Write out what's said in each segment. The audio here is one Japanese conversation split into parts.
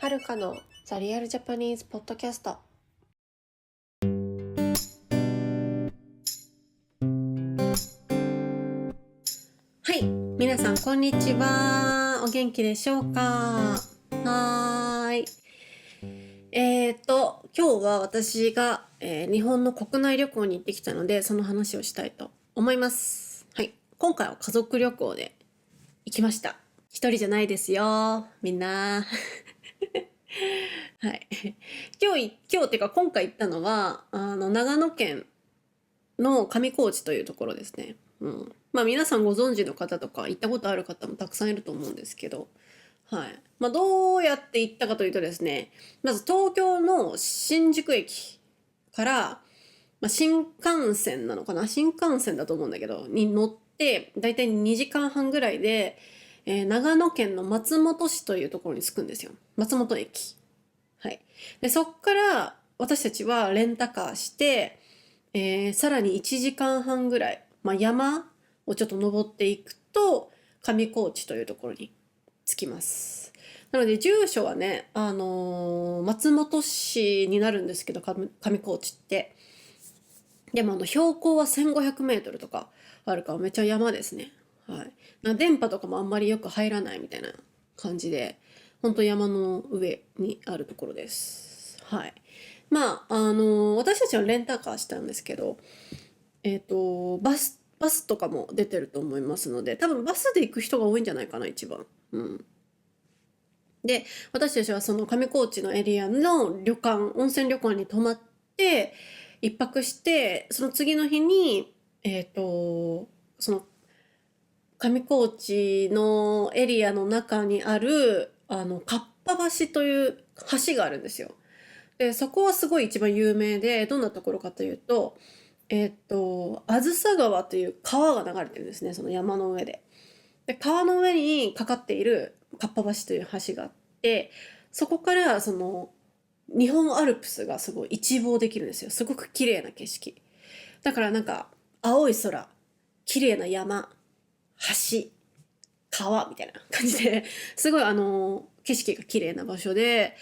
はるかのザリアルジャパニーズポッドキャスト。はい、皆さんこんにちは。お元気でしょうか？はーい。今日は私が、日本の国内旅行に行ってきたので、その話をしたいと思います。はい、今回は家族旅行で行きました。一人じゃないですよ、みんな。はい。今日っていうか今回行ったのは、長野県の上高地というところですね。まあ皆さんご存知の方とか行ったことある方もたくさんいると思うんですけど、はい。まあどうやって行ったかというとですね、まず東京の新宿駅から、新幹線なのかな、新幹線だと思うんだけど、に乗って、だいたい2時間半ぐらいで、長野県の松本市というところに着くんですよ。松本駅。はい。で、そっから私たちはレンタカーして、さらに1時間半ぐらい、山をちょっと登っていくと、上高地というところに着きます。なので、住所はね、松本市になるんですけど、上高地って。でも、標高は1500メートルとかあるから、めっちゃ山ですね。はい。電波とかもあんまりよく入らないみたいな感じで、ほんと山の上にあるところです。はい。私たちはレンタカーしたんですけど、バスとかも出てると思いますので、多分バスで行く人が多いんじゃないかな、一番。で、私たちはその上高地のエリアの温泉旅館に泊まって、一泊して、その次の日に、その上高地のエリアの中にある、かっぱ橋という橋があるんですよ。で、そこはすごい一番有名で、どんなところかというと、あずさ川という川が流れてるんですね、その山の上で。で、川の上にかかっているかっぱ橋という橋があって、そこからその日本アルプスがすごい一望できるんですよ。すごく綺麗な景色。だからなんか、青い空、綺麗な山、橋、川みたいな感じで、すごい景色が綺麗な場所で、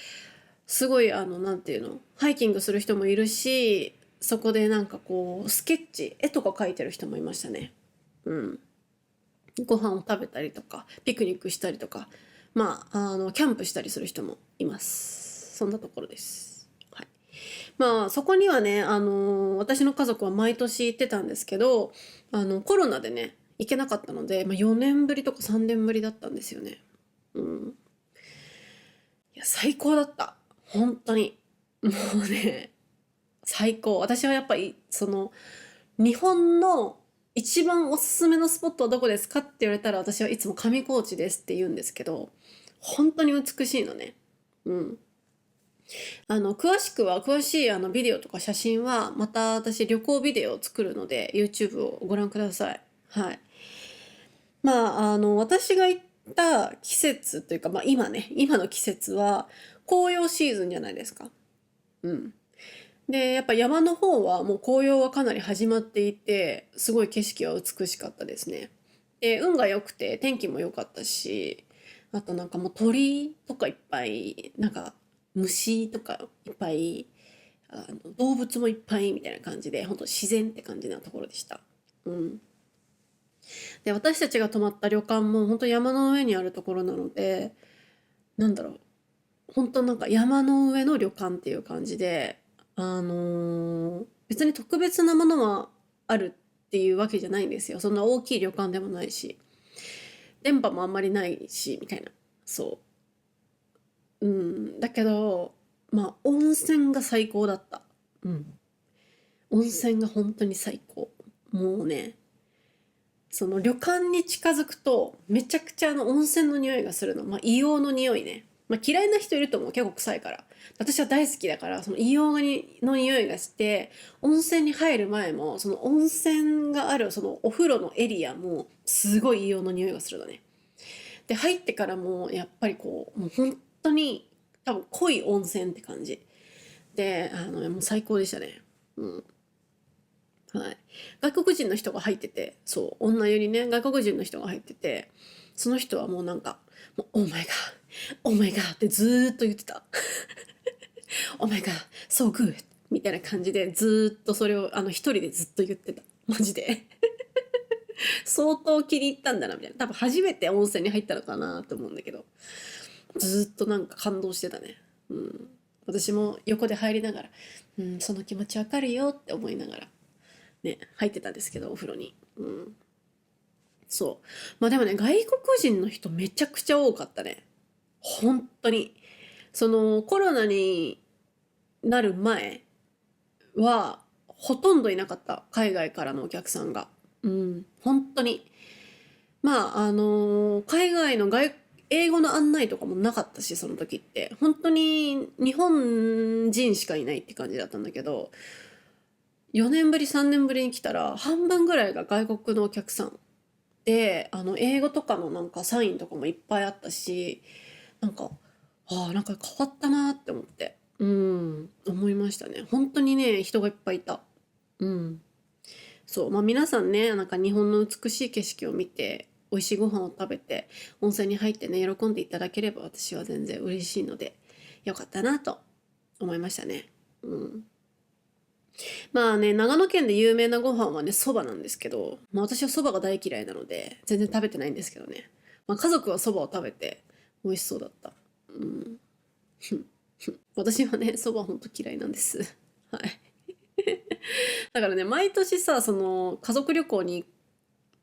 すごいなんていうの、ハイキングする人もいるし、そこでなんかこう、スケッチ、絵とか描いてる人もいましたね。うん。ご飯を食べたりとか、ピクニックしたりとか、キャンプしたりする人もいます。そんなところです。はい。そこにはね、私の家族は毎年行ってたんですけど、コロナでね、行けなかったので、4年ぶりとか3年ぶりだったんですよね。うん。いや、最高だった。本当に。もうね、最高。私はやっぱり、日本の一番おすすめのスポットはどこですかって言われたら私はいつも上高地ですって言うんですけど、本当に美しいのね。うん。詳しいビデオとか写真は、また私旅行ビデオを作るので、YouTube をご覧ください。はい。私が行った季節というか、今の季節は紅葉シーズンじゃないですか。うん。で、やっぱ山の方はもう紅葉はかなり始まっていて、すごい景色は美しかったですね。で、運が良くて天気も良かったし、あとなんかもう鳥とかいっぱい、なんか虫とかいっぱい、動物もいっぱいみたいな感じで、本当自然って感じなところでした。うん。で、私たちが泊まった旅館も本当山の上にあるところなので、なんだろう、本当なんか山の上の旅館っていう感じで、別に特別なものはあるっていうわけじゃないんですよ。そんな大きい旅館でもないし、電波もあんまりないし、みたいな。そう。うん。だけど、温泉が最高だった。うん。温泉が本当に最高。もうね、その旅館に近づくと、めちゃくちゃ温泉の匂いがするの。硫黄の匂いね。嫌いな人いると思う。結構臭いから。私は大好きだから、その硫黄の匂いがして、温泉に入る前も、その温泉があるそのお風呂のエリアも、すごい硫黄の匂いがするのね。で、入ってからも、やっぱりこう、もう本当に、多分濃い温泉って感じ。で、もう最高でしたね。うん。はい。外国人の人が入ってて、そう、女湯にね、外国人の人が入ってて、その人はもうなんか、もう、オーマイガー、「Oh my god」ってずーっと言ってた。「Oh my god so good」みたいな感じでずーっとそれを一人でずっと言ってた。マジで。相当気に入ったんだなみたいな。多分初めて温泉に入ったのかなと思うんだけど、ずっとなんか感動してたね。うん。私も横で入りながら、うん、その気持ちわかるよって思いながら、ね、入ってたんですけど、お風呂に。うん。そう。まあでもね、外国人の人めちゃくちゃ多かったね。本当に。そのコロナになる前は、ほとんどいなかった。海外からのお客さんが。うん。本当に。まあ、海外の英語の案内とかもなかったし、その時って。本当に日本人しかいないって感じだったんだけど、4年ぶり、3年ぶりに来たら、半分ぐらいが外国のお客さんで、英語とかのなんかサインとかもいっぱいあったし、なんか、ああ、なんか変わったなって思って。うん、思いましたね。本当にね、人がいっぱいいた。うん。そう、まあ皆さんね、なんか日本の美しい景色を見て、美味しいご飯を食べて、温泉に入ってね、喜んでいただければ私は全然嬉しいので、よかったなと思いましたね。うん。まあね、長野県で有名なご飯はね、蕎麦なんですけど、まあ私は蕎麦が大嫌いなので、全然食べてないんですけどね。まあ家族は蕎麦を食べて、美味しそうだった。うん。私はね、蕎麦ほんと嫌いなんです。はい。だからね、毎年さ、その家族旅行に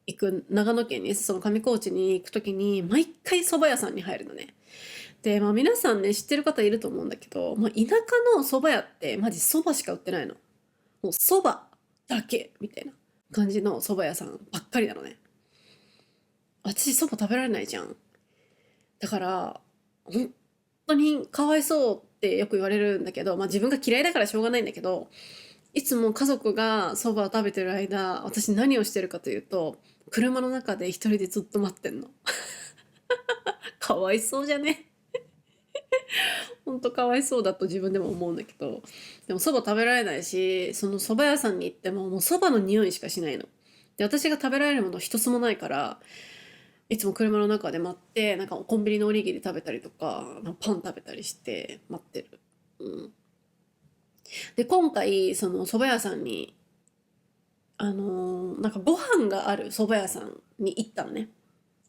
行く長野県に、その上高地に行くときに、毎回蕎麦屋さんに入るのね。で、まあ皆さんね、知ってる方いると思うんだけど、まあ田舎の蕎麦屋ってマジ蕎麦しか売ってないの。もう蕎麦だけみたいな感じの蕎麦屋さんばっかりなのね。私蕎麦食べられないじゃん。だから、本当にかわいそうってよく言われるんだけど、まあ自分が嫌いだからしょうがないんだけど、いつも家族が蕎麦を食べてる間、私何をしてるかというと、車の中で一人でずっと待ってんの。かわいそうじゃね。ほんとかわいそうだと自分でも思うんだけど、でも蕎麦食べられないし、その蕎麦屋さんに行ってももう蕎麦の匂いしかしないの。で、私が食べられるもの一つもないから、いつも車の中で待って、なんかコンビニのおにぎり食べたりとか、パン食べたりして待ってる。うん。で、今回、その蕎麦屋さんに、なんかご飯がある蕎麦屋さんに行ったのね。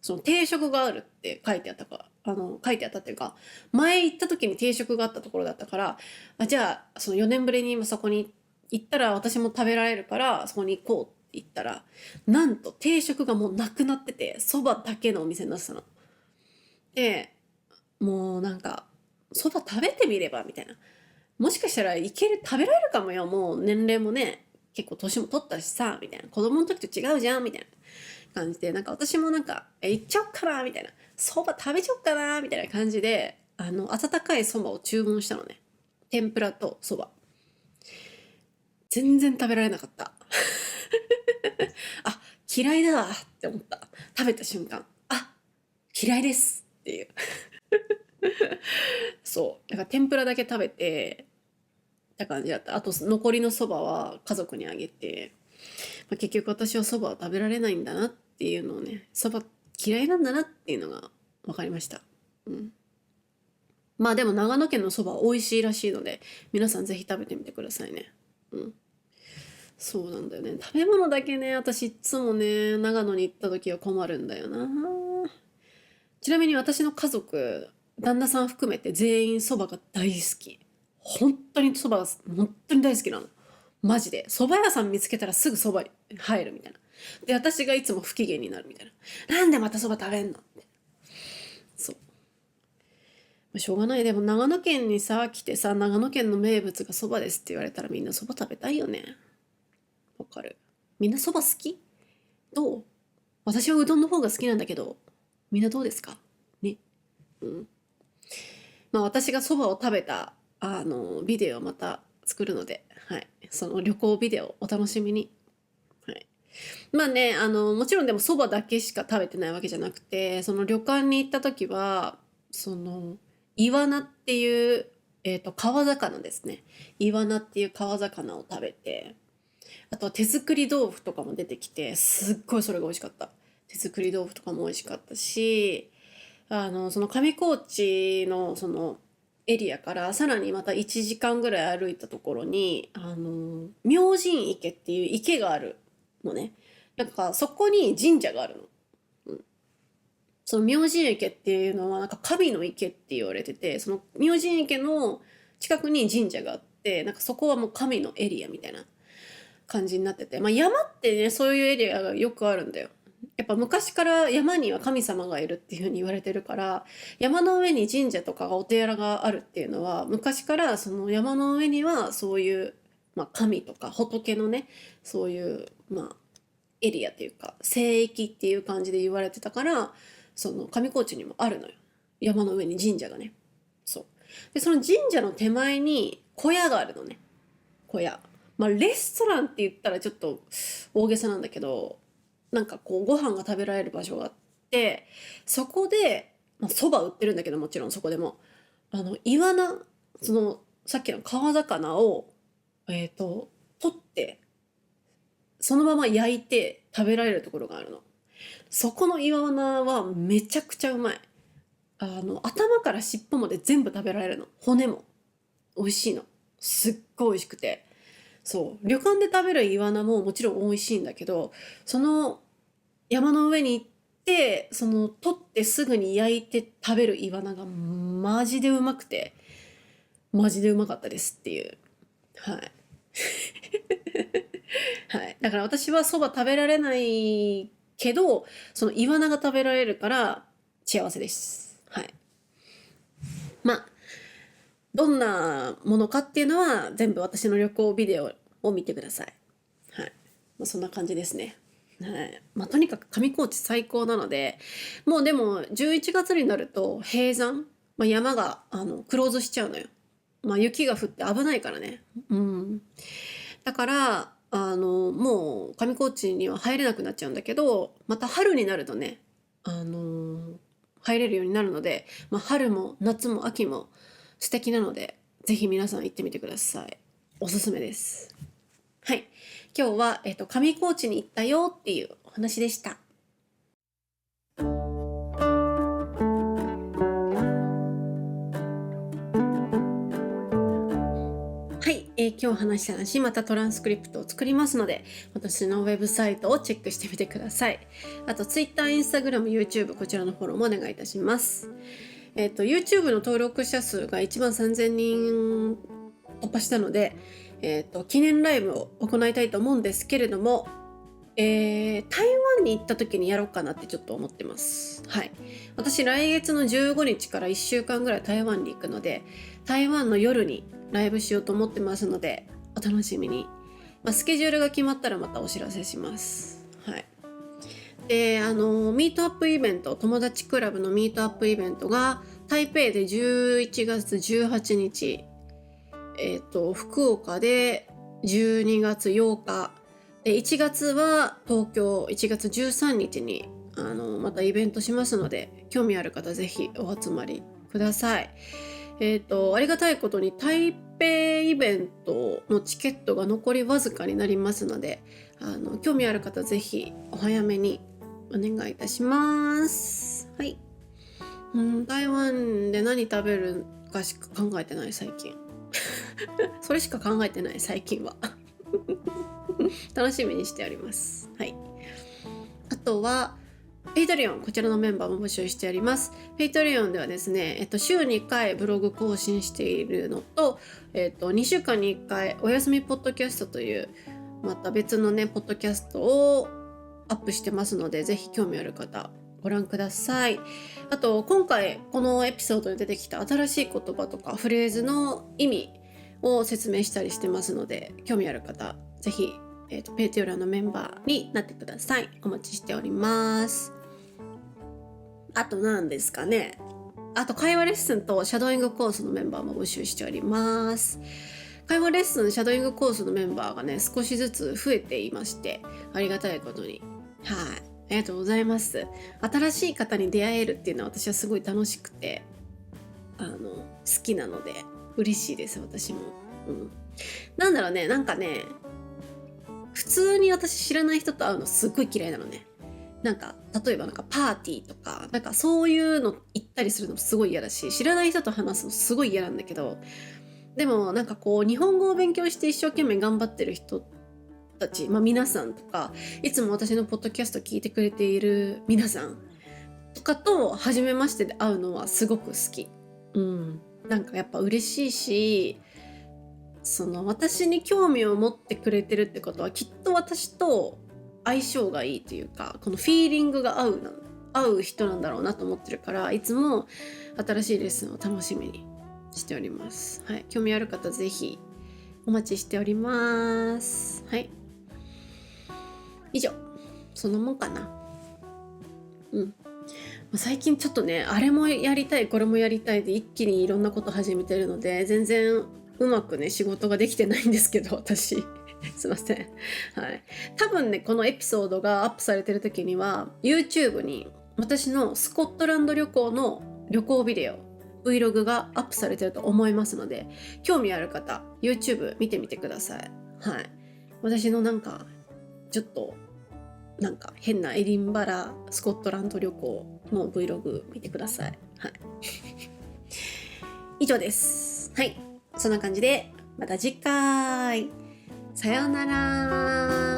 その定食があるって書いてあったか、書いてあったっていうか、前行った時に定食があったところだったから、あ、じゃあ、その4年ぶりに今そこに行ったら私も食べられるから、そこに行こうって言ったら、なんと定食がもうなくなってて、蕎麦だけのお店になってたの。で、もうなんか、蕎麦食べてみればみたいな。もしかしたらいける、食べられるかもよ。もう年齢もね、結構年も取ったしさ、みたいな。子供の時と違うじゃんみたいな感じで、なんか私もなんか、行っちゃおっかなみたいな。蕎麦食べちゃおっかなみたいな感じで、温かい蕎麦を注文したのね。天ぷらと蕎麦。全然食べられなかった。あ、嫌いだわって思った。食べた瞬間。あ、嫌いですっていう。そう。だから天ぷらだけ食べて、た感じだった。あと残りの蕎麦は家族にあげて、まあ、結局私は蕎麦は食べられないんだなっていうのをね、蕎麦嫌いなんだなっていうのが分かりました。うん。まあでも長野県の蕎麦は美味しいらしいので、皆さんぜひ食べてみてくださいね。うん。そうなんだよね。食べ物だけね、私いつもね、長野に行った時は困るんだよな。ちなみに私の家族、旦那さん含めて全員蕎麦が大好き。本当に蕎麦が本当に大好きなの。マジで。蕎麦屋さん見つけたらすぐ蕎麦に入るみたいな。で、私がいつも不機嫌になるみたいな。なんでまた蕎麦食べんのって。そう。まあ、しょうがない。でも長野県にさ、来てさ、長野県の名物が蕎麦ですって言われたらみんな蕎麦食べたいよね。わかる。みんな蕎麦好き？どう？私はうどんの方が好きなんだけど、みんなどうですかね。うん。まあ私が蕎麦を食べた、ビデオをまた作るので、はい。その旅行ビデオお楽しみに。はい。まあね、もちろんでも蕎麦だけしか食べてないわけじゃなくて、その旅館に行った時は、その、イワナっていう、川魚ですね。イワナっていう川魚を食べて、あとは手作り豆腐とかも出てきて、すっごいそれが美味しかった。手作り豆腐とかも美味しかったし、その上高地のそのエリアからさらにまた1時間ぐらい歩いたところに、明神池っていう池があるのね。なんかそこに神社があるの。その明神池っていうのはなんか神の池って言われてて、その明神池の近くに神社があって、なんかそこはもう神のエリアみたいな感じになってて、まあ山ってね、そういうエリアがよくあるんだよ。やっぱ昔から山には神様がいるっていう風に言われてるから、山の上に神社とかお寺があるっていうのは、昔からその山の上にはそういう、まあ、神とか仏のね、そういう、まあ、エリアっていうか聖域っていう感じで言われてたから、その上高地にもあるのよ、山の上に神社がね。そうで、その神社の手前に小屋があるのね。小屋、まあレストランって言ったらちょっと大げさなんだけど、なんかこうご飯が食べられる場所があって、そこでまあそば売ってるんだけど、もちろんそこでもイワナ、そのさっきの川魚を取ってそのまま焼いて食べられるところがあるの。そこのイワナはめちゃくちゃうまい。頭から尻尾まで全部食べられるの。骨も美味しいの。すっごい美味しくて。そう。旅館で食べるイワナももちろん美味しいんだけど、その山の上に行って、その取ってすぐに焼いて食べるイワナがマジでうまくて、マジでうまかったですっていう。はい。はい。だから私はそば食べられないけど、そのイワナが食べられるから幸せです。はい。まあ、どんなものかっていうのは全部私の旅行ビデオを見てください。はい。まあ、そんな感じですね。はい。まあ、とにかく上高地最高なので、もうでも11月になると閉山、まあ、山がクローズしちゃうのよ。まあ、雪が降って危ないからね。うん。だからもう上高地には入れなくなっちゃうんだけど、また春になるとね、入れるようになるので、まあ、春も夏も秋も素敵なので、ぜひ皆さん行ってみてください。おすすめです。はい。今日は、上高地に行ったよっていうお話でした。はい、今日話した話、またトランスクリプトを作りますので、私のウェブサイトをチェックしてみてください。あと、Twitter、Instagram、YouTube、こちらのフォローもお願いいたします。YouTube の登録者数が1万3000人突破したので、記念ライブを行いたいと思うんですけれども、台湾に行った時にやろうかなってちょっと思ってます。はい。私来月の15日から1週間ぐらい台湾に行くので、台湾の夜にライブしようと思ってますので、お楽しみに。まあ、スケジュールが決まったらまたお知らせします。はい。で、ミートアップイベント、友達クラブのミートアップイベントが台北で11月18日、福岡で12月8日、で1月は東京1月13日にまたイベントしますので、興味ある方ぜひお集まりください。ありがたいことに台北イベントのチケットが残りわずかになりますので、興味ある方ぜひお早めにお願いいたします。はい。台湾で何食べるかしか考えてない最近。それしか考えてない最近は。楽しみにしております。はい。あとは、Patreon、こちらのメンバーも募集しております。Patreon ではですね、週2回ブログ更新しているのと、2週間に1回おやすみポッドキャストという、また別のね、ポッドキャストをアップしてますので、ぜひ興味ある方、ご覧ください。あと、今回このエピソードに出てきた新しい言葉とかフレーズの意味を説明したりしてますので、興味ある方、ぜひペイトリオのメンバーになってください。お待ちしております。あと何ですかね。あと会話レッスンとシャドーイングコースのメンバーも募集しております。会話レッスン、シャドーイングコースのメンバーがね、少しずつ増えていまして、ありがたいことに。はい。ありがとうございます。新しい方に出会えるっていうのは私はすごい楽しくて、好きなので、嬉しいです、私も。なんだろうね、なんかね、普通に私知らない人と会うのすっごい嫌いなのね。なんか例えばなんかパーティーとかなんかそういうの行ったりするのもすごい嫌だし、知らない人と話すのすごい嫌なんだけど、でもなんかこう日本語を勉強して一生懸命頑張ってる人たち、皆さんとか、いつも私のポッドキャスト聞いてくれている皆さんとかと初めましてで会うのはすごく好き。なんかやっぱ嬉しいし、その私に興味を持ってくれてるってことはきっと私と相性がいいというか、このフィーリングが合う人なんだろうなと思ってるから、いつも新しいレッスンを楽しみにしております。はい、興味ある方ぜひお待ちしております。はい、以上、そのもんかな。最近ちょっとね、あれもやりたいこれもやりたいで一気にいろんなこと始めてるので、全然うまくね仕事ができてないんですけど、私すいません。はい、多分ねこのエピソードがアップされてる時には YouTube に私のスコットランド旅行の旅行ビデオ Vlog がアップされてると思いますので、興味ある方 YouTube 見てみてください。はい、私のなんかちょっとなんか変なエディンバラスコットランド旅行の Vlog 見てください。はい、以上です。はい、そんな感じでまた次回、さようなら。